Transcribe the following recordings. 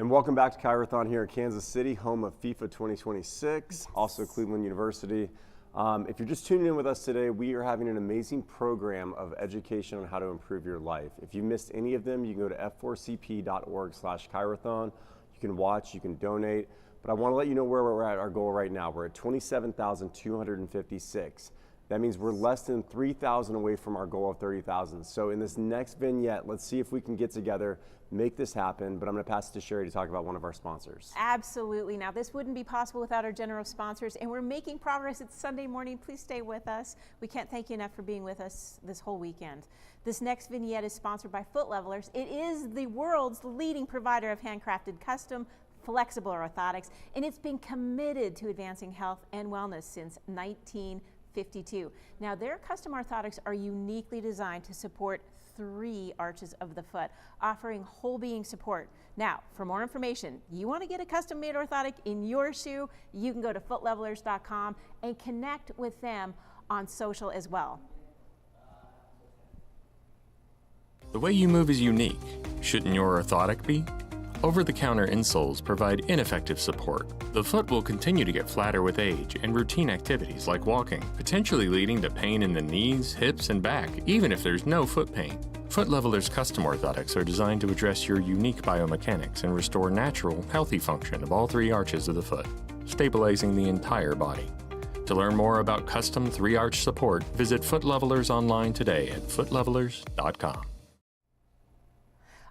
And welcome back to ChiroThon here in Kansas City, home of FIFA 2026, also Cleveland University. If you're just tuning in with us today, we are having an amazing program of education on how to improve your life. If you missed any of them, you can go to f4cp.org/Chirothon. You can watch, you can donate, but I want to let you know where we're at our goal right now. We're at 27,256. That means we're less than 3,000 away from our goal of 30,000. So in this next vignette, let's see if we can get together, make this happen, but I'm going to pass it to Sherry to talk about one of our sponsors. Absolutely. Now, this wouldn't be possible without our generous sponsors, and we're making progress. It's Sunday morning. Please stay with us. We can't thank you enough for being with us this whole weekend. This next vignette is sponsored by Foot Levelers. It is the world's leading provider of handcrafted, custom, flexible orthotics, and it's been committed to advancing health and wellness since 1952. Now, their custom orthotics are uniquely designed to support 3 arches of the foot, offering whole being support. Now, for more information, you want to get a custom made orthotic in your shoe, you can go to footlevelers.com and connect with them on social as well. The way you move is unique. Shouldn't your orthotic be? Over-the-counter insoles provide ineffective support. The foot will continue to get flatter with age and routine activities like walking, potentially leading to pain in the knees, hips, and back, even if there's no foot pain. Foot Levelers custom orthotics are designed to address your unique biomechanics and restore natural, healthy function of all 3 arches of the foot, stabilizing the entire body. To learn more about custom 3-arch support, visit Foot Levelers online today at footlevelers.com.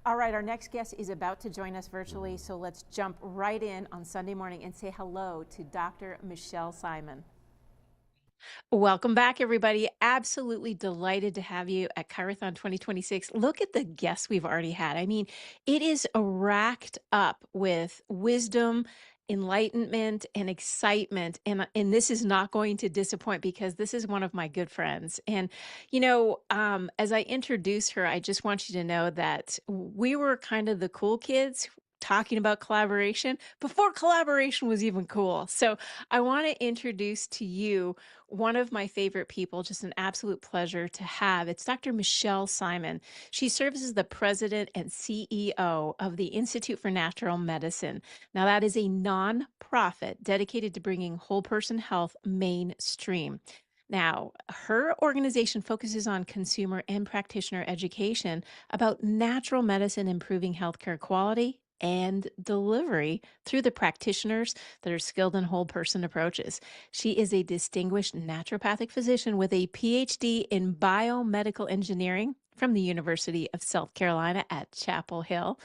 All right, our next guest is about to join us virtually, so let's jump right in on Sunday morning and say hello to Dr. Michelle Simon. Welcome back, everybody. Absolutely delighted to have you at ChiroThon 2026. Look at the guests we've already had. I mean, it is racked up with wisdom, enlightenment, and excitement. And this is not going to disappoint because this is one of my good friends. And, as I introduce her, I just want you to know that we were kind of the cool kids talking about collaboration before collaboration was even cool. So I want to introduce to you one of my favorite people, just an absolute pleasure to have. It's Dr. Michelle Simon. She serves as the president and CEO of the Institute for Natural Medicine. Now, that is a nonprofit dedicated to bringing whole person health mainstream. Now, her organization focuses on consumer and practitioner education about natural medicine improving healthcare quality and delivery through the practitioners that are skilled in whole person approaches. She is a distinguished naturopathic physician with a PhD in biomedical engineering from the University of South Carolina at Chapel Hill.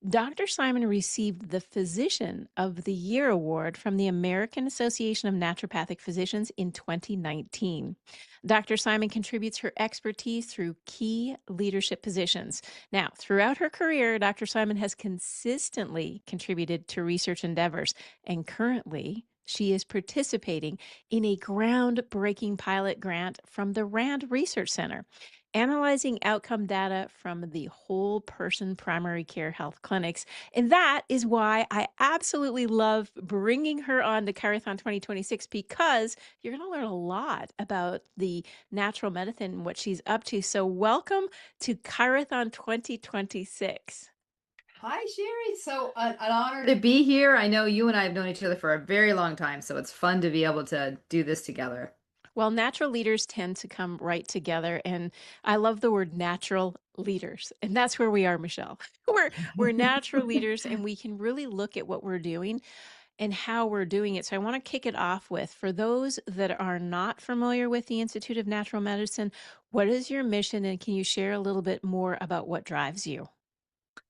Dr. Simon received the Physician of the Year award from the American Association of Naturopathic Physicians in 2019. Dr. Simon contributes her expertise through key leadership positions. Now, throughout her career, Dr. Simon has consistently contributed to research endeavors, and currently she is participating in a groundbreaking pilot grant from the RAND Research Center, analyzing outcome data from the whole person primary care health clinics. And that is why I absolutely love bringing her on to ChiroThon 2026, because you're going to learn a lot about the natural medicine and what she's up to. So welcome to ChiroThon 2026. Hi, Sherry. So an honor to be here. I know you and I have known each other for a very long time, so it's fun to be able to do this together. Well, natural leaders tend to come right together, and I love the word natural leaders, and that's where we are, Michelle. We're natural leaders, and we can really look at what we're doing and how we're doing it. So I want to kick it off with, for those that are not familiar with the Institute of Natural Medicine, what is your mission, and can you share a little bit more about what drives you?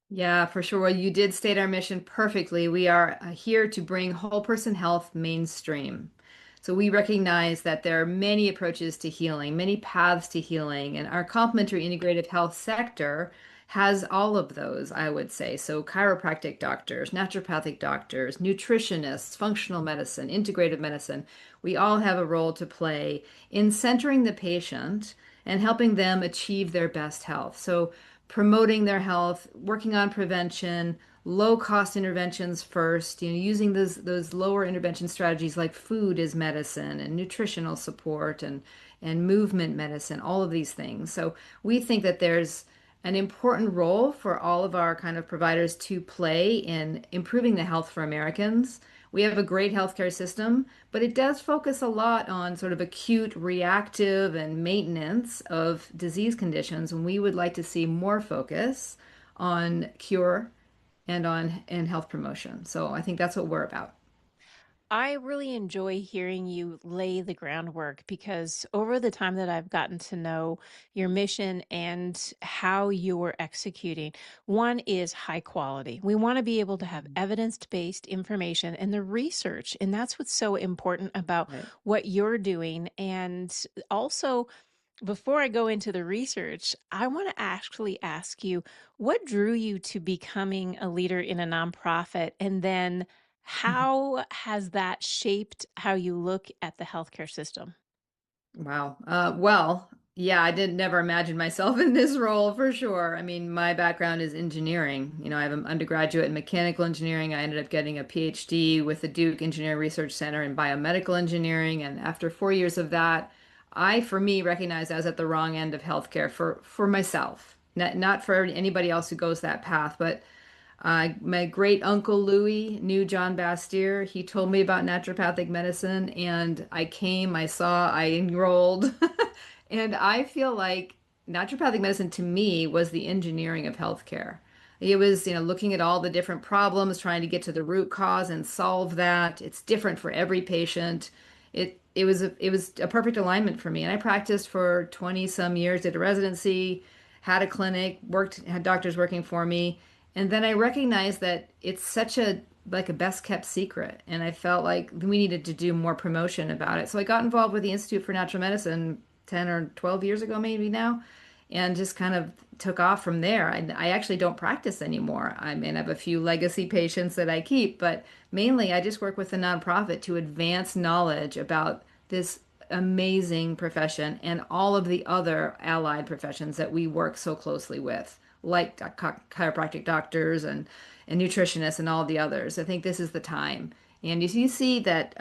Yeah, for sure. Well, you did state our mission perfectly. We are here to bring whole person health mainstream. So we recognize that there are many approaches to healing, many paths to healing, and our complementary integrative health sector has all of those, I would say. So chiropractic doctors, naturopathic doctors, nutritionists, functional medicine, integrative medicine, we all have a role to play in centering the patient and helping them achieve their best health. So promoting their health, working on prevention, low cost interventions first, using those lower intervention strategies like food as medicine and nutritional support and movement medicine, all of these things. So we think that there's an important role for all of our kind of providers to play in improving the health for Americans. We have a great healthcare system, but it does focus a lot on sort of acute, reactive, and maintenance of disease conditions. And we would like to see more focus on cure and health promotion. So I think that's what we're about. I really enjoy hearing you lay the groundwork because over the time that I've gotten to know your mission and how you're executing, one is high quality. We want to be able to have evidence-based information and the research, and that's what's so important about Right. what you're doing. And also, before I go into the research, I want to actually ask you what drew you to becoming a leader in a nonprofit? And then how has that shaped how you look at the healthcare system? Wow. Well, yeah, I didn't never imagine myself in this role for sure. I mean, my background is engineering. I have an undergraduate in mechanical engineering. I ended up getting a PhD with the Duke Engineering Research Center in biomedical engineering. And after 4 years of that, for me, recognized I was at the wrong end of healthcare for myself, not for anybody else who goes that path, but my great uncle Louis knew John Bastyr. He told me about naturopathic medicine, and I came, I saw, I enrolled. And I feel like naturopathic medicine to me was the engineering of healthcare. It was, looking at all the different problems, trying to get to the root cause and solve that. It's different for every patient. It was a perfect alignment for me. And I practiced for 20 some years, did a residency, had a clinic, had doctors working for me. And then I recognized that it's such a like a best kept secret. And I felt like we needed to do more promotion about it. So I got involved with the Institute for Natural Medicine 10 or 12 years ago, maybe now, and just kind of took off from there. I actually don't practice anymore. I mean, I have a few legacy patients that I keep, but mainly I just work with a nonprofit to advance knowledge about this amazing profession and all of the other allied professions that we work so closely with, like chiropractic doctors and nutritionists and all the others. I think this is the time. And you see that,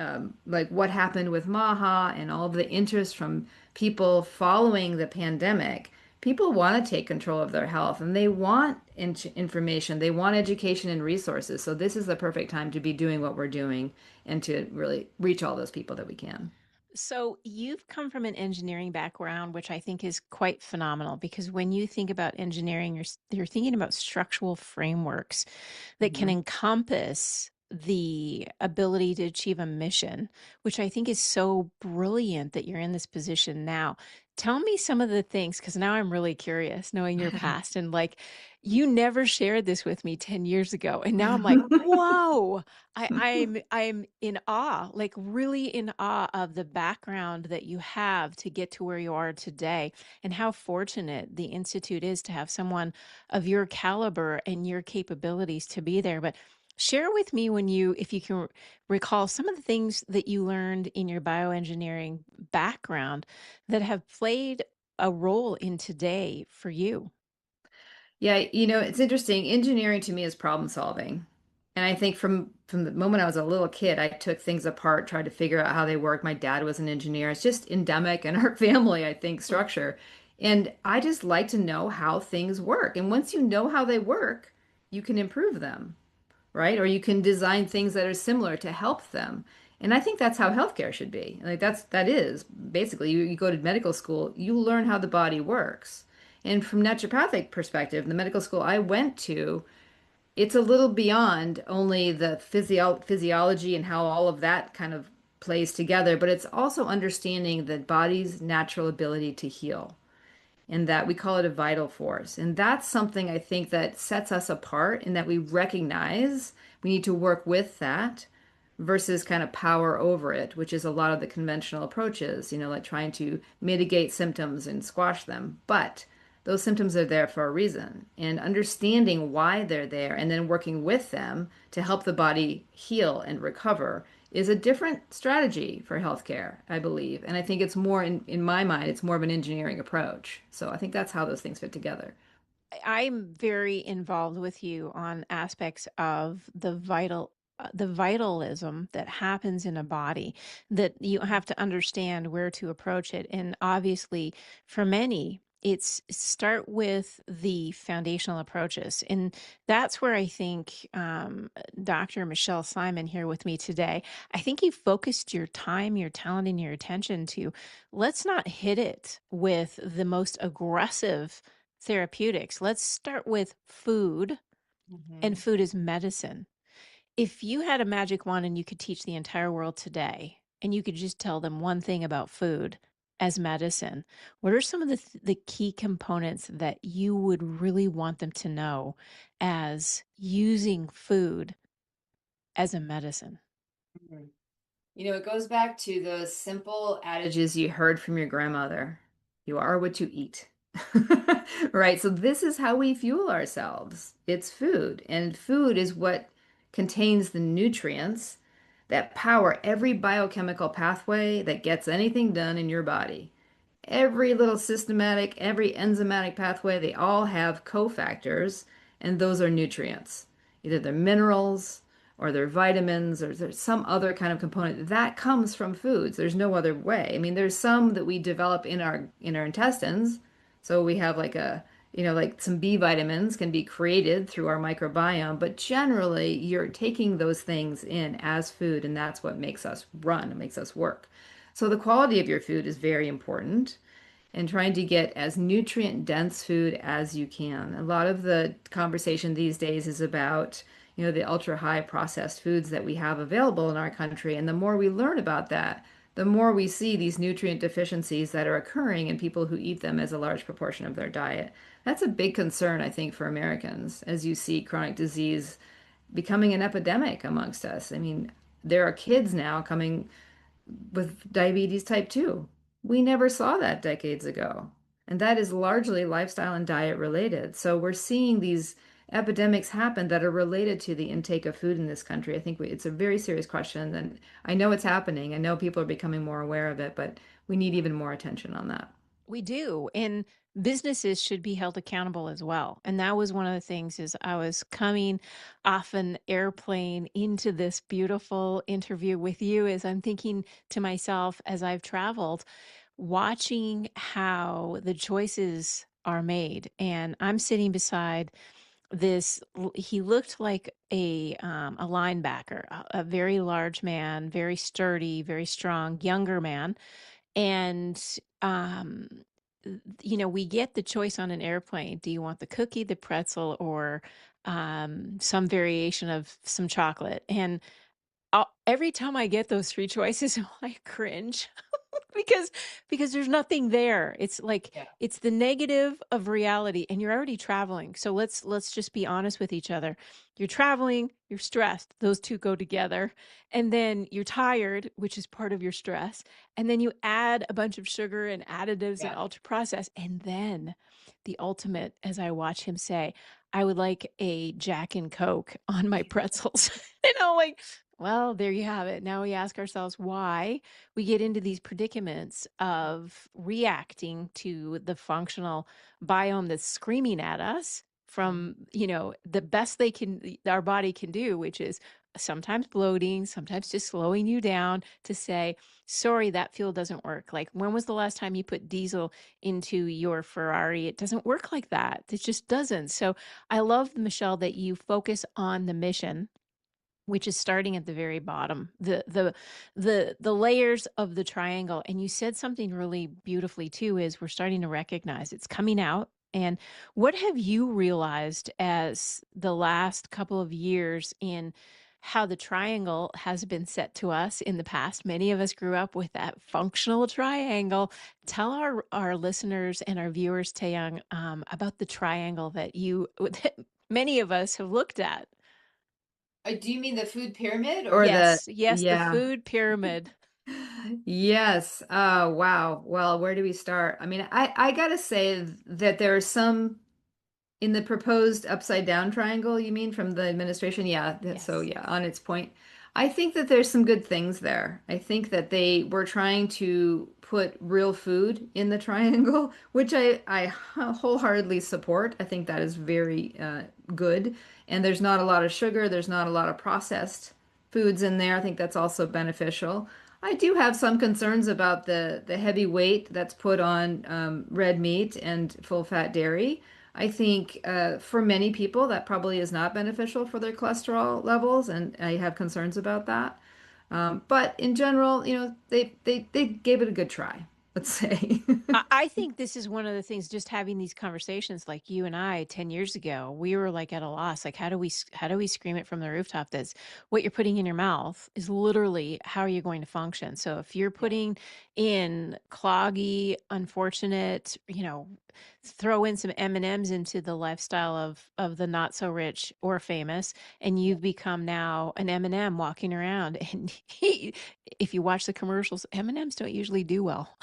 like what happened with Maha and all of the interest from people following the pandemic, people want to take control of their health and they want information, they want education and resources. So this is the perfect time to be doing what we're doing and to really reach all those people that we can. So you've come from an engineering background, which I think is quite phenomenal because when you think about engineering, you're thinking about structural frameworks that can Mhm. encompass the ability to achieve a mission, which I think is so brilliant that you're in this position now. Tell me some of the things, because now I'm really curious, knowing your past and like you never shared this with me 10 years ago. And now I'm like, whoa, I'm in awe, like really in awe of the background that you have to get to where you are today and how fortunate the Institute is to have someone of your caliber and your capabilities to be there. But share with me if you can recall some of the things that you learned in your bioengineering background that have played a role in today for you. Yeah, it's interesting. Engineering to me is problem solving. And I think from the moment I was a little kid, I took things apart, tried to figure out how they work. My dad was an engineer. It's just endemic in our family, I think, structure. And I just like to know how things work. And once you know how they work, you can improve them, right? Or you can design things that are similar to help them. And I think that's how healthcare should be. Like that is basically you go to medical school, you learn how the body works. And from naturopathic perspective, the medical school I went to, it's a little beyond only the physiology and how all of that kind of plays together, but it's also understanding the body's natural ability to heal and that we call it a vital force. And that's something I think that sets us apart in that we recognize we need to work with that versus kind of power over it, which is a lot of the conventional approaches, like trying to mitigate symptoms and squash them. But those symptoms are there for a reason. And understanding why they're there and then working with them to help the body heal and recover is a different strategy for healthcare, I believe. And I think it's more, in my mind, it's more of an engineering approach. So I think that's how those things fit together. I'm very involved with you on aspects of the vitalism that happens in a body that you have to understand where to approach it. And obviously, for many, it's start with the foundational approaches. And that's where I think Dr. Michelle Simon here with me today, I think you focused your time, your talent, and your attention to let's not hit it with the most aggressive therapeutics. Let's start with food, and Mhm. food is medicine. If you had a magic wand and you could teach the entire world today, and you could just tell them one thing about food as medicine, what are some of the key components that you would really want them to know as using food as a medicine? Mhm. It goes back to those simple adages you heard from your grandmother. You are what you eat. Right? So this is how we fuel ourselves. It's food, and food is what contains the nutrients that power every biochemical pathway that gets anything done in your body. Every little systematic, every enzymatic pathway, they all have cofactors, and those are nutrients. Either they're minerals or they're vitamins or there's some other kind of component that comes from foods. There's no other way. I mean, there's some that we develop in our intestines. So we have like some B vitamins can be created through our microbiome, but generally you're taking those things in as food, and that's what makes us run, it makes us work. So the quality of your food is very important, and trying to get as nutrient dense food as you can. A lot of the conversation these days is about, the ultra high processed foods that we have available in our country. And the more we learn about that, the more we see these nutrient deficiencies that are occurring in people who eat them as a large proportion of their diet. That's a big concern, I think, for Americans, as you see chronic disease becoming an epidemic amongst us. I mean, there are kids now coming with diabetes type 2. We never saw that decades ago. And that is largely lifestyle and diet related. So we're seeing these epidemics happen that are related to the intake of food in this country. I think it's a very serious question. And I know it's happening. I know people are becoming more aware of it, but we need even more attention on that. We do. And businesses should be held accountable as well. And that was one of the things is I was coming off an airplane into this beautiful interview with you as I'm thinking to myself as I've traveled, watching how the choices are made. And I'm sitting beside he looked like a linebacker, a very large man, very sturdy, very strong, younger man. And, um, we get the choice on an airplane. Do you want the cookie, the pretzel, or some variation of some chocolate? And every time I get those three choices, I cringe because there's nothing there. It's like Yeah. it's the negative of reality, and you're already traveling. So let's just be honest with each other. You're traveling, you're stressed. Those two go together. And then you're tired, which is part of your stress. And then you add a bunch of sugar and additives and Yeah. ultra process. And then the ultimate, as I watch him say, I would like a Jack and Coke on my pretzels. Like, well, there you have it. Now we ask ourselves why we get into these predicaments of reacting to the functional biome that's screaming at us from, the best our body can do, which is sometimes bloating, sometimes just slowing you down to say, sorry, that fuel doesn't work. Like, when was the last time you put diesel into your Ferrari? It doesn't work like that. It just doesn't. So I love, Michelle, that you focus on the mission, which is starting at the very bottom, the layers of the triangle. And you said something really beautifully too, is we're starting to recognize it's coming out. And what have you realized as the last couple of years in how the triangle has been set to us in the past? Many of us grew up with that functional triangle. Tell our listeners and our viewers, Taeyang, about the triangle that that many of us have looked at. Do you mean the food pyramid or Yes, the yeah. food pyramid. Yes. Oh, wow. Well, where do we start? I mean, I gotta say that there are some in the proposed upside down triangle, you mean from the administration? Yeah. So Yes. yeah, on its point, I think that there's some good things there. I think that they were trying to put real food in the triangle, which I wholeheartedly support. I think that is very good. And there's not a lot of sugar, there's not a lot of processed foods in there. I think that's also beneficial. I do have some concerns about the heavy weight that's put on red meat and full fat dairy. I think for many people that probably is not beneficial for their cholesterol levels, and I have concerns about that. But in general, they gave it a good try, let's say. I think this is one of the things, just having these conversations like you and I 10 years ago, we were like at a loss. Like, how do we scream it from the rooftop that what you're putting in your mouth is literally how are you going to function? So if you're Yeah. putting in cloggy, unfortunate, throw in some M&Ms into the lifestyle of the not so rich or famous, and Yeah. you've become now an M&M walking around. And if you watch the commercials, M&Ms don't usually do well.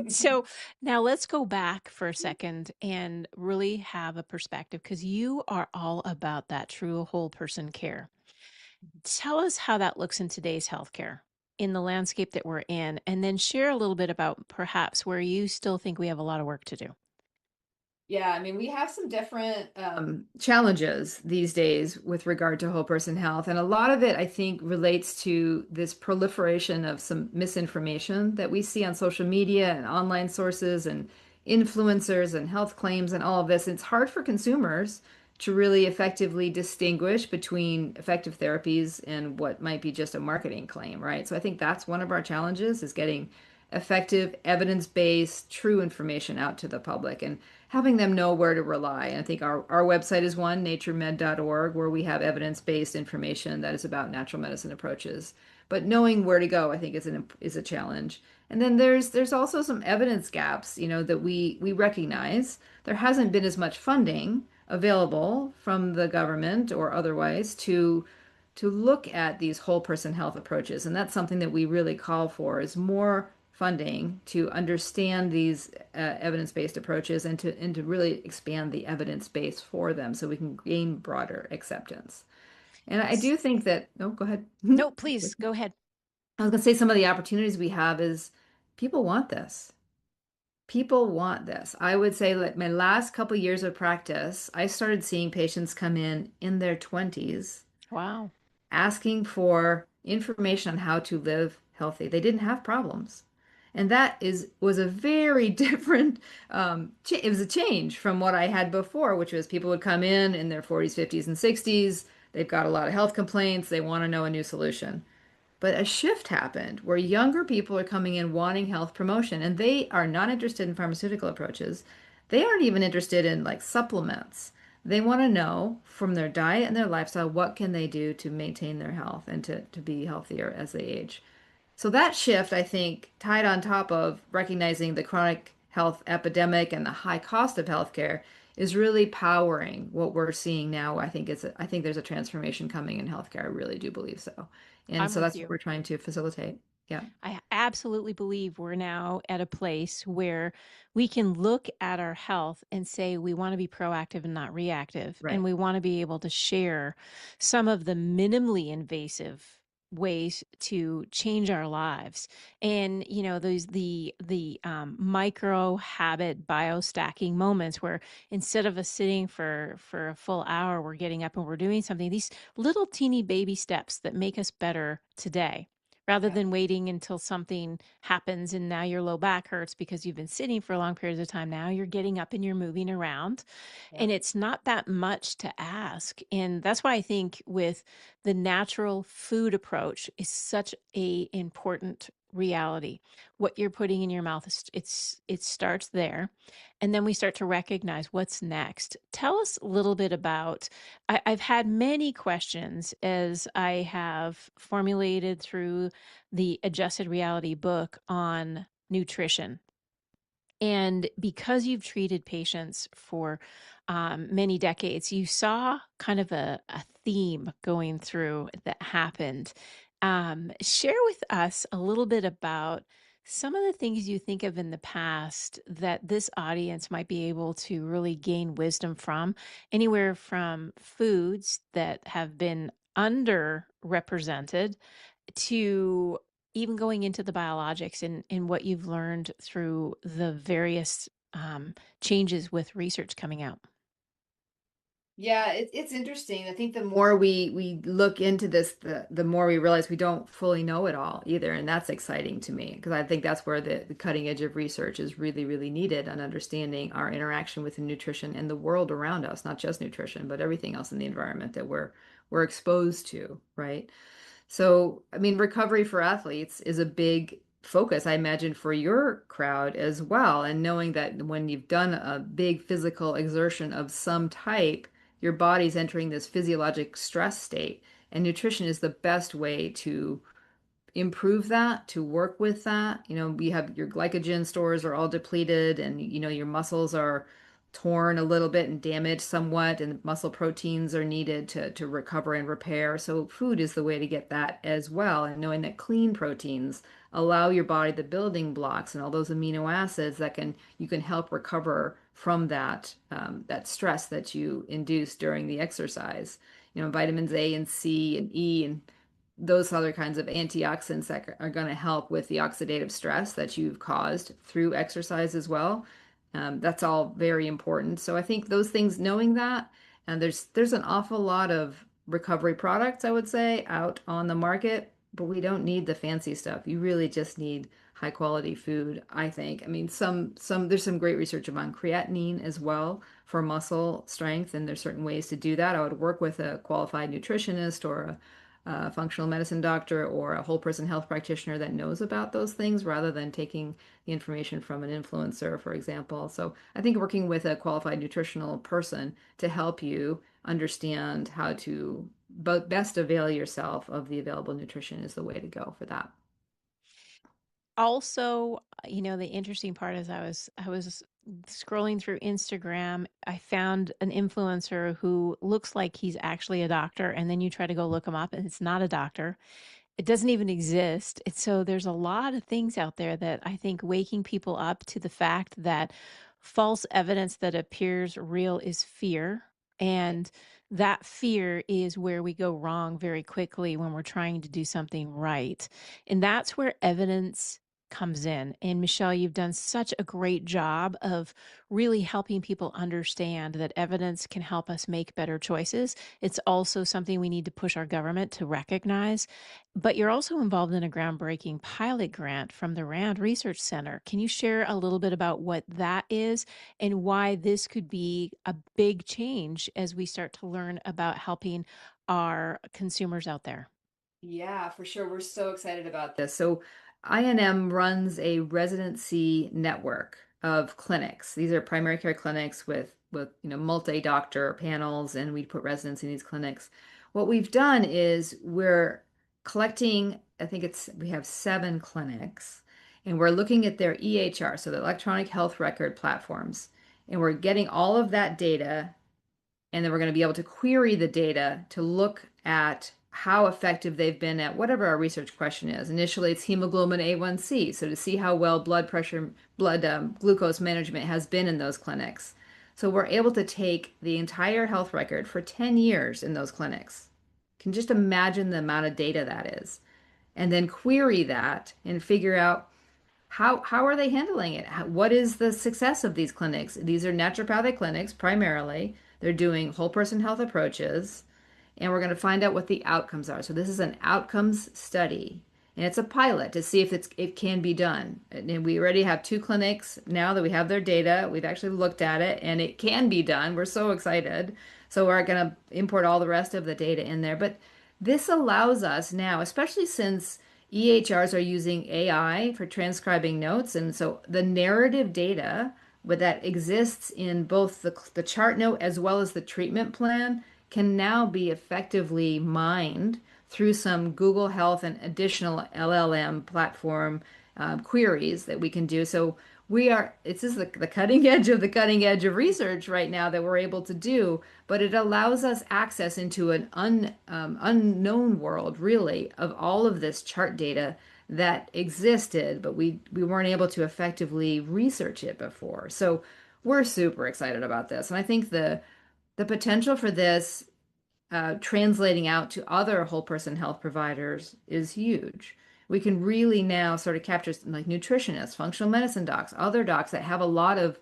So now let's go back for a second and really have a perspective, because you are all about that true whole person care. Tell us how that looks in today's healthcare, in the landscape that we're in, and then share a little bit about perhaps where you still think we have a lot of work to do. Yeah, I mean, we have some different challenges these days with regard to whole person health. And a lot of it, I think, relates to this proliferation of some misinformation that we see on social media and online sources and influencers and health claims and all of this. It's hard for consumers to really effectively distinguish between effective therapies and what might be just a marketing claim, right? So I think that's one of our challenges is getting effective, evidence-based, true information out to the public and having them know where to rely. And I think our website is one, naturemed.org, where we have evidence-based information that is about natural medicine approaches. But knowing where to go, I think, is a challenge. And then there's also some evidence gaps, that we recognize. There hasn't been as much funding available from the government or otherwise to look at these whole person health approaches. And that's something that we really call for is more funding to understand these evidence-based approaches and to really expand the evidence base for them so we can gain broader acceptance. And I S- do think that, oh, go ahead. No, please go ahead. I was going to say some of the opportunities we have is people want this. People want this. I would say like my last couple years of practice, I started seeing patients come in their 20s Wow. asking for information on how to live healthy. They didn't have problems. And that was a very different it was a change from what I had before, which was people would come in their 40s, 50s, and 60s. They've got a lot of health complaints. They want to know a new solution. But a shift happened where younger people are coming in wanting health promotion and they are not interested in pharmaceutical approaches. They aren't even interested in like supplements. They want to know from their diet and their lifestyle what can they do to maintain their health and to be healthier as they age. So that shift, I think, tied on top of recognizing the chronic health epidemic and the high cost of healthcare, is really powering what we're seeing now. I think there's a transformation coming in healthcare. I really do believe so. And I'm so with that's what you. we're trying to facilitate. Yeah. I absolutely believe we're now at a place where we can look at our health and say we want to be proactive and not reactive. And Right. we want to be able to share some of the minimally invasive ways to change our lives. And those the micro habit biostacking moments where instead of us sitting for a full hour, we're getting up and we're doing something, these little teeny baby steps that make us better today, rather Yeah. than waiting until something happens and now your low back hurts because you've been sitting for long periods of time. Now you're getting up and you're moving around, Yeah. and it's not that much to ask. And that's why I think with the natural food approach is such a important reality. What you're putting in your mouth, it starts there, and then we start to recognize what's next. Tell us a little bit about, I've had many questions as I have formulated through the Adjusted Reality book on nutrition. And because you've treated patients for many decades, you saw kind of a theme going through that happened. Share with us a little bit about some of the things you think of in the past that this audience might be able to really gain wisdom from, anywhere from foods that have been underrepresented to even going into the biologics and what you've learned through the various changes with research coming out. Yeah, it's interesting. I think the more we look into this, the more we realize we don't fully know it all either, and that's exciting to me because I think that's where the cutting edge of research is really, really needed on understanding our interaction with nutrition and the world around us, not just nutrition, but everything else in the environment that we're exposed to, right? So, I mean, recovery for athletes is a big focus, I imagine, for your crowd as well. And knowing that when you've done a big physical exertion of some type, your body's entering this physiologic stress state. And nutrition is the best way to improve that, to work with that. You know, we have your glycogen stores are all depleted and your muscles are torn a little bit and damaged somewhat and muscle proteins are needed to recover and repair. So food is the way to get that as well. And knowing that clean proteins allow your body the building blocks and all those amino acids that can you can help recover from that stress that you induce during the exercise. You know, vitamins A and C and E and those other kinds of antioxidants that are going to help with the oxidative stress that you've caused through exercise as well. That's all very important. So I think those things, knowing that, and there's an awful lot of recovery products, I would say, out on the market, but we don't need the fancy stuff. You really just need high quality food, I think. I mean, some there's some great research on creatinine as well for muscle strength, and there's certain ways to do that. I would work with a qualified nutritionist or a functional medicine doctor or a whole person health practitioner that knows about those things rather than taking the information from an influencer, for example. So I think working with a qualified nutritional person to help you understand how to best avail yourself of the available nutrition is the way to go for that. Also, the interesting part is I was scrolling through Instagram. I found an influencer who looks like he's actually a doctor, and then you try to go look him up, and it's not a doctor. It doesn't even exist. So there's a lot of things out there that I think waking people up to the fact that false evidence that appears real is fear. And that fear is where we go wrong very quickly when we're trying to do something right. And that's where evidence comes in. And Michelle, you've done such a great job of really helping people understand that evidence can help us make better choices. It's also something we need to push our government to recognize. But you're also involved in a groundbreaking pilot grant from the Rand Research Center. Can you share a little bit about what that is and why this could be a big change as we start to learn about helping our consumers out there? Yeah, for sure. We're so excited about this. So, INM runs a residency network of clinics. These are primary care clinics with multi-doctor panels, and we put residents in these clinics. What we've done is we're collecting, I think we have 7 clinics, and we're looking at their EHR, so the electronic health record platforms, and we're getting all of that data and then we're going to be able to query the data to look at how effective they've been at whatever our research question is. Initially, it's hemoglobin A1C, so to see how well blood glucose management has been in those clinics. So we're able to take the entire health record for 10 years in those clinics. You can just imagine the amount of data that is. And then query that and figure out how are they handling it? What is the success of these clinics? These are naturopathic clinics primarily. They're doing whole person health approaches, and we're going to find out what the outcomes are. So this is an outcomes study, and it's a pilot to see if it can be done. And we already have 2 clinics now that we have their data. We've actually looked at it, and it can be done. We're so excited. So we're going to import all the rest of the data in there. But this allows us now, especially since EHRs are using AI for transcribing notes. And so the narrative data that exists in both the chart note as well as the treatment plan can now be effectively mined through some Google Health and additional LLM platform queries that we can do. So this is the cutting edge of the cutting edge of research right now that we're able to do, but it allows us access into an unknown world, really, of all of this chart data that existed, but we weren't able to effectively research it before. So we're super excited about this. And I think the potential for this translating out to other whole person health providers is huge. We can really now sort of capture like nutritionists, functional medicine docs, other docs that have a lot of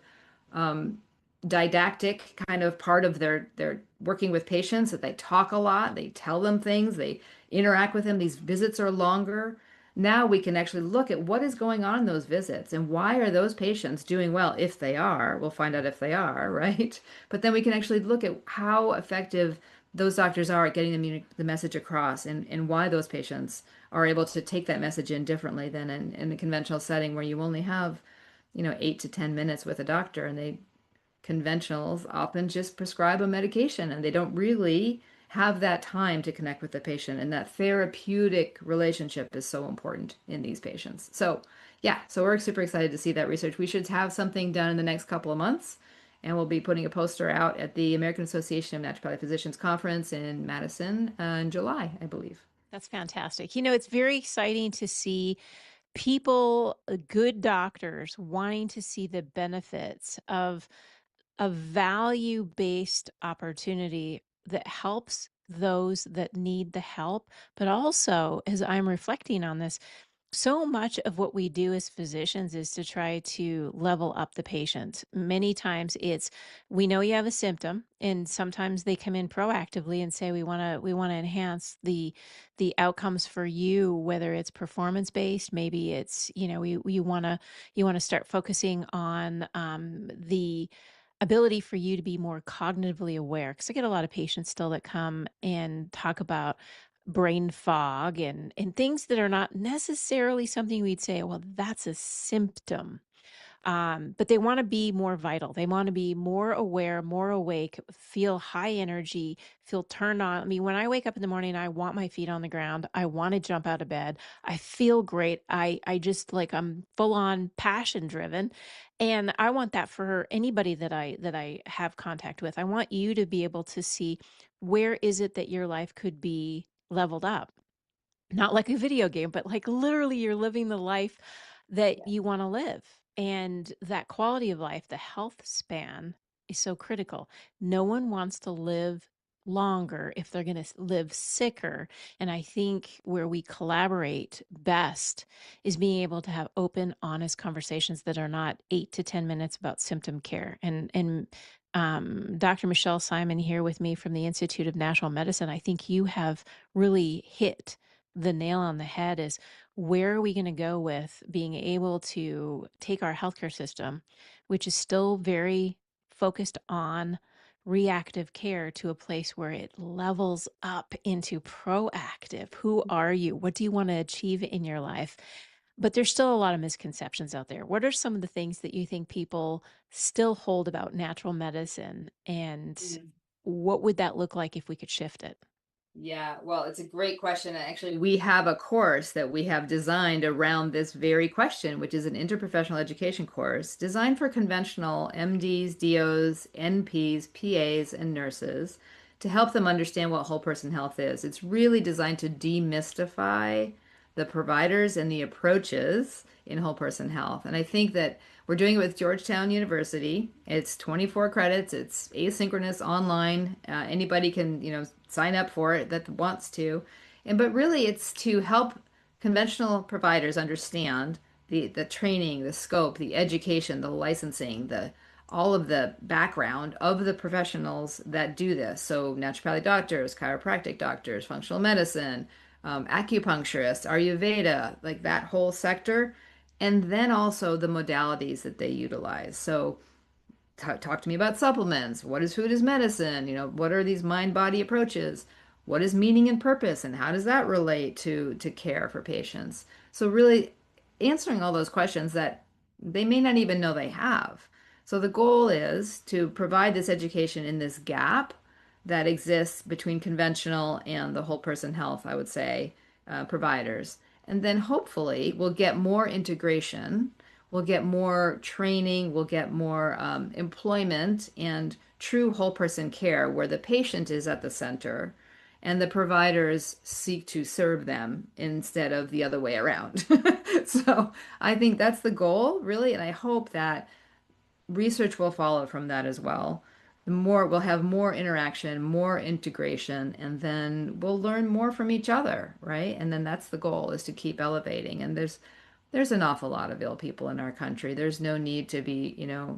didactic kind of part of their working with patients, that they talk a lot, they tell them things, they interact with them. These visits are longer. Now we can actually look at what is going on in those visits and why are those patients doing well if they are. We'll find out if they are, right? But then we can actually look at how effective those doctors are at getting the message across, and why those patients are able to take that message in differently than in a conventional setting where you only have, 8 to 10 minutes with a doctor, and they conventionals often just prescribe a medication and they don't really have that time to connect with the patient. And that therapeutic relationship is so important in these patients. So, yeah, so we're super excited to see that research. We should have something done in the next couple of months. And we'll be putting a poster out at the American Association of Naturopathic Physicians Conference in Madison in July, I believe. That's fantastic. It's very exciting to see people, good doctors, wanting to see the benefits of a value-based opportunity that helps those that need the help. But also, as I'm reflecting on this, so much of what we do as physicians is to try to level up the patient. Many times it's, we know you have a symptom, and sometimes they come in proactively and say, we want to enhance the outcomes for you, whether it's performance based, maybe it's, you want to start focusing on the ability for you to be more cognitively aware. Because I get a lot of patients still that come and talk about brain fog and things that are not necessarily something we'd say, well, that's a symptom. But they want to be more vital. They want to be more aware, more awake, feel high energy, feel turned on. I mean, when I wake up in the morning, I want my feet on the ground. I want to jump out of bed. I feel great. I just like, I'm full on passion driven. And I want that for anybody that I have contact with. I want you to be able to see, where is it that your life could be leveled up? Not like a video game, but like literally you're living the life that you want to live. And that quality of life, the health span, is so critical. No one wants to live longer if they're going to live sicker. And I think where we collaborate best is being able to have open, honest conversations that are not 8 to 10 minutes about symptom care. And Dr. Michelle Simon here with me from the Institute of Natural Medicine, I think you have really hit the nail on the head. Is, where are we going to go with being able to take our healthcare system, which is still very focused on reactive care, to a place where it levels up into proactive? Who are you? What do you want to achieve in your life? But there's still a lot of misconceptions out there. What are some of the things that you think people still hold about natural medicine? And what would that look like if we could shift it? Yeah, well, it's a great question. And actually, we have a course that we have designed around this very question, which is an interprofessional education course designed for conventional MDs, DOs, NPs, PAs, and nurses to help them understand what whole person health is. It's really designed to demystify the providers and the approaches in whole person health. And I think that we're doing it with Georgetown University. It's 24 credits. It's asynchronous online. Anybody can, sign up for it that wants to. But really it's to help conventional providers understand the training, the scope, the education, the licensing, the all of the background of the professionals that do this. So naturopathic doctors, chiropractic doctors, functional medicine, acupuncturists, Ayurveda, like that whole sector, and then also the modalities that they utilize. So talk to me about supplements. What is food as medicine? What are these mind-body approaches? What is meaning and purpose, and how does that relate to care for patients? So really answering all those questions that they may not even know they have. So the goal is to provide this education in this gap that exists between conventional and the whole person health, I would say, providers. And then hopefully we'll get more integration, we'll get more training, we'll get more employment and true whole person care where the patient is at the center and the providers seek to serve them instead of the other way around. So I think that's the goal, really. And I hope that research will follow from that as well. The more we'll have more interaction, more integration, and then we'll learn more from each other, right? And then that's the goal, is to keep elevating. And there's There's an awful lot of ill people in our country. There's no need to be,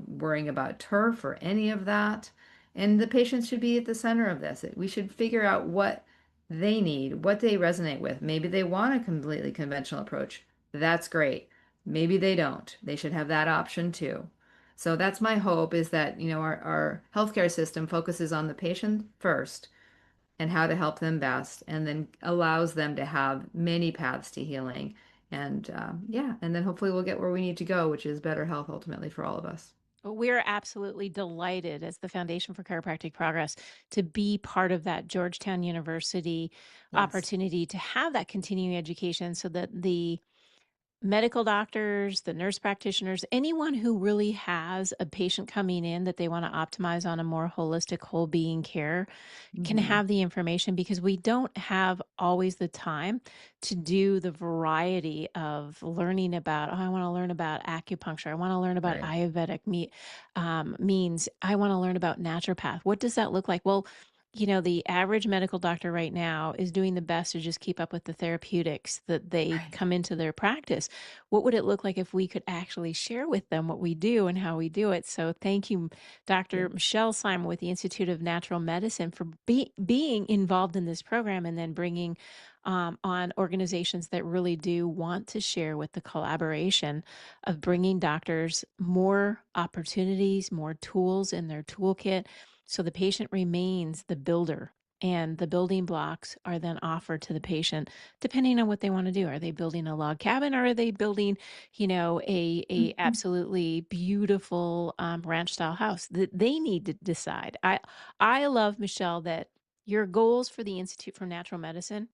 worrying about turf or any of that. And the patients should be at the center of this. We should figure out what they need, what they resonate with. Maybe they want a completely conventional approach. That's great. Maybe they don't. They should have that option too. So that's my hope is that, our healthcare system focuses on the patient first and how to help them best, and then allows them to have many paths to healing. And yeah, and then hopefully we'll get where we need to go, which is better health ultimately for all of us. Well, we're absolutely delighted as the Foundation for Chiropractic Progress to be part of that Georgetown University Yes. opportunity to have that continuing education so that the medical doctors, the nurse practitioners, anyone who really has a patient coming in that they want to optimize on a more holistic whole being care can Hmm. have the information, because we don't have always the time to do the variety of learning about, oh, I want to learn about acupuncture. I want to learn about Right. Ayurvedic means. I want to learn about naturopath. What does that look like? Well, the average medical doctor right now is doing the best to just keep up with the therapeutics that they Right. come into their practice. What would it look like if we could actually share with them what we do and how we do it? So thank you, Dr. Yes. Michelle Simon with the Institute of Natural Medicine, for being involved in this program and then bringing on organizations that really do want to share with the collaboration of bringing doctors more opportunities, more tools in their toolkit, so the patient remains the builder, and the building blocks are then offered to the patient depending on what they want to do. Are they building a log cabin, or are they building, a Mhm. absolutely beautiful ranch style house? That they need to decide. I love, Michelle, that your goals for the Institute for Natural Medicine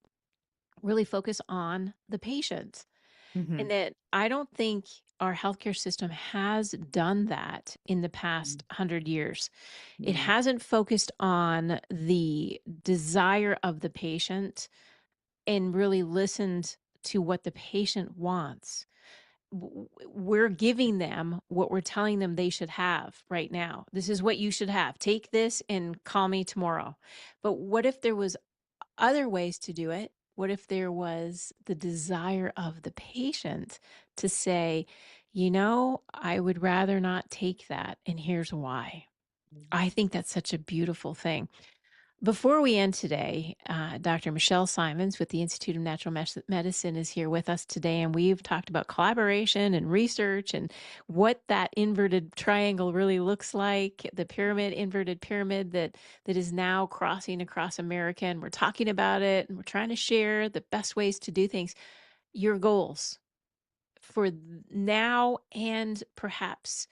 really focus on the patient, and Mhm. that I don't think our healthcare system has done that in the past 100 years. It No. hasn't focused on the desire of the patient and really listened to what the patient wants. We're giving them what we're telling them they should have right now. This is what you should have. Take this and call me tomorrow. But what if there was other ways to do it? What if there was the desire of the patient to say, I would rather not take that, and here's why? I think that's such a beautiful thing. Before we end today, Dr. Michelle Simons with the Institute of Natural Medicine is here with us today, and we've talked about collaboration and research and what that inverted triangle really looks like, the pyramid, inverted pyramid that is now crossing across America, and we're talking about it, and we're trying to share the best ways to do things. Your goals for now and perhaps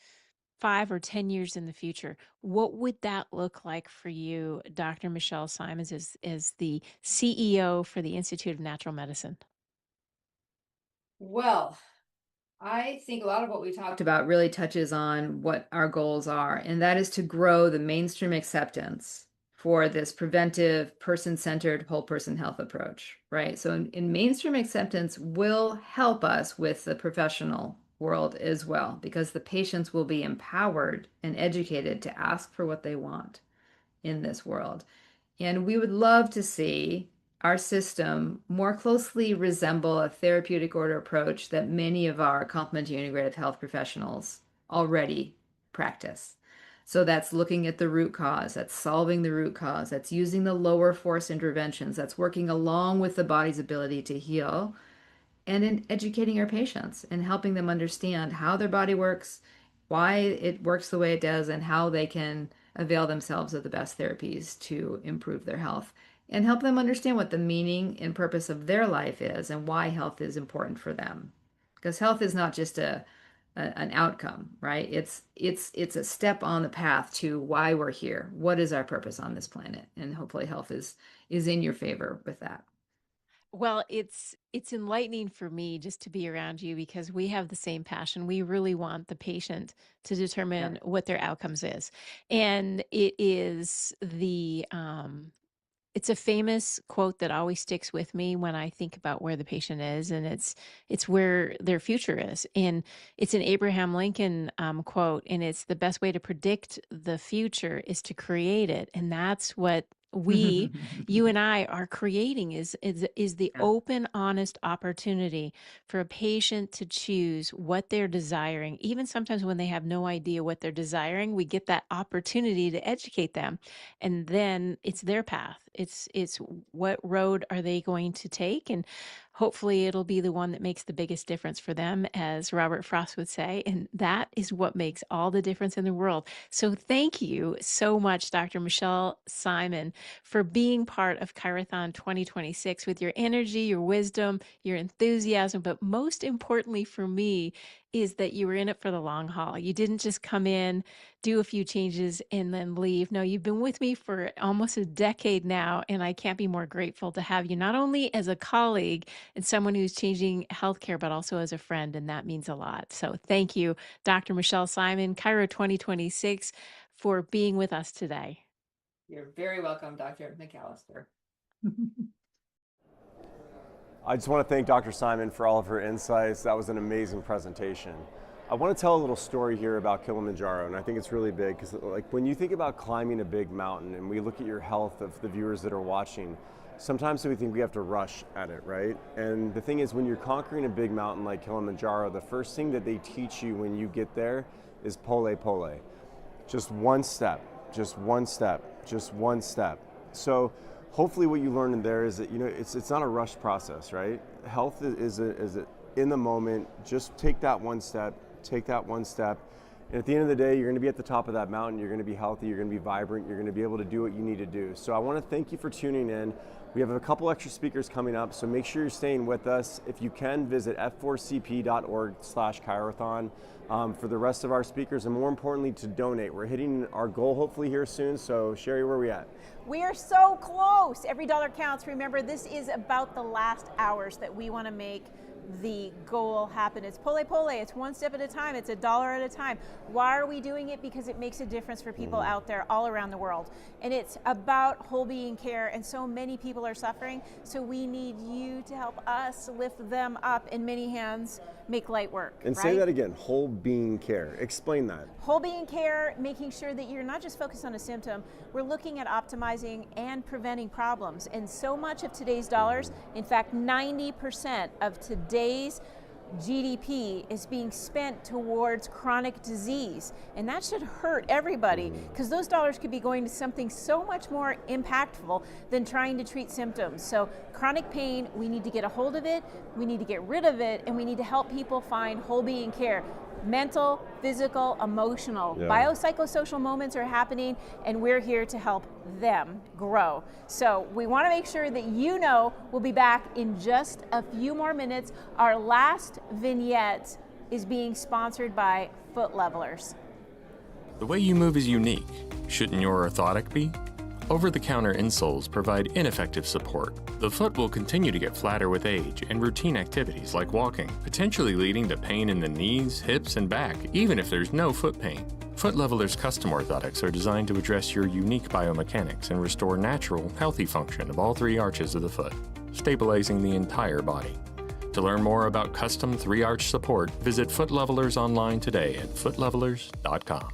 5 or 10 years in the future, what would that look like for you, Dr. Michelle Simons, as the CEO for the Institute of Natural Medicine? Well, I think a lot of what we talked about really touches on what our goals are, and that is to grow the mainstream acceptance for this preventive, person-centered, whole person health approach, right? So in mainstream acceptance will help us with the professional world as well, because the patients will be empowered and educated to ask for what they want in this world. And we would love to see our system more closely resemble a therapeutic order approach that many of our complementary integrative health professionals already practice. So that's looking at the root cause, that's solving the root cause, that's using the lower force interventions, that's working along with the body's ability to heal, and in educating our patients and helping them understand how their body works, why it works the way it does, and how they can avail themselves of the best therapies to improve their health and help them understand what the meaning and purpose of their life is and why health is important for them. Because health is not just an outcome, right? It's a step on the path to why we're here. What is our purpose on this planet? And hopefully health is in your favor with that. Well, it's enlightening for me just to be around you, because we have the same passion. We really want the patient to Yeah. determine what their outcomes is. And it is it's a famous quote that always sticks with me when I think about where the patient is, and it's where their future is. And it's an Abraham Lincoln quote, and it's the best way to predict the future is to create it. And that's what you and I are creating is the Yeah. open, honest opportunity for a patient to choose what they're desiring. Even sometimes when they have no idea what they're desiring, we get that opportunity to educate them. And then it's their path. It's what road are they going to take? And hopefully it'll be the one that makes the biggest difference for them, as Robert Frost would say. And that is what makes all the difference in the world. So thank you so much, Dr. Michelle Simon, for being part of ChiroThon 2026 with your energy, your wisdom, your enthusiasm, but most importantly for me is that you were in it for the long haul. You didn't just come in, do a few changes, and then leave. No, you've been with me for almost a decade now, and I can't be more grateful to have you, not only as a colleague and someone who's changing healthcare, but also as a friend, and that means a lot. So thank you, Dr. Michelle Simon, Chiro 2026, for being with us today. You're very welcome, Dr. McAllister. I just want to thank Dr. Simon for all of her insights. That was an amazing presentation. I want to tell a little story here about Kilimanjaro, and I think it's really big because, like, when you think about climbing a big mountain and we look at your health of the viewers that are watching, sometimes we think we have to rush at it, right? And the thing is, when you're conquering a big mountain like Kilimanjaro, the first thing that they teach you when you get there is pole pole. Just one step, just one step, just one step. So hopefully what you learn in there is that, you know, it's not a rushed process, right? Health is in the moment. Just take that one step, take that one step. And at the end of the day, you're going to be at the top of that mountain. You're going to be healthy. You're going to be vibrant. You're going to be able to do what you need to do. So I want to thank you for tuning in. We have a couple extra speakers coming up, so make sure you're staying with us. If you can, visit f4cp.org/Chirothon for the rest of our speakers, and more importantly, to donate. We're hitting our goal hopefully here soon. So Sherry, where are we at? We are so close. Every dollar counts. Remember, this is about the last hours that we want to make the goal happen. It's pole pole. It's one step at a time. It's $1 at a time. Why are we doing it? Because it makes a difference for people out there all around the world. And it's about whole being care, and so many people are suffering. So we need you to help us lift them up, in many hands make light work. And say that again, whole being care. Explain that. Whole being care, making sure that you're not just focused on a symptom. We're looking at optimizing and preventing problems. And so much of today's dollars, in fact, 90% of today's GDP is being spent towards chronic disease. And that should hurt everybody, because those dollars could be going to something so much more impactful than trying to treat symptoms. So chronic pain, we need to get a hold of it, we need to get rid of it, and we need to help people find whole being care. Mental, physical, emotional, biopsychosocial moments are happening, and we're here to help them grow. So we want to make sure that you know we'll be back in just a few more minutes. Our last vignette is being sponsored by Foot Levelers. The way you move is unique. Shouldn't your orthotic be? Over-the-counter insoles provide ineffective support. The foot will continue to get flatter with age and routine activities like walking, potentially leading to pain in the knees, hips, and back, even if there's no foot pain. Foot Levelers custom orthotics are designed to address your unique biomechanics and restore natural, healthy function of all three arches of the foot, stabilizing the entire body. To learn more about custom 3-arch support, visit Foot Levelers online today at footlevelers.com.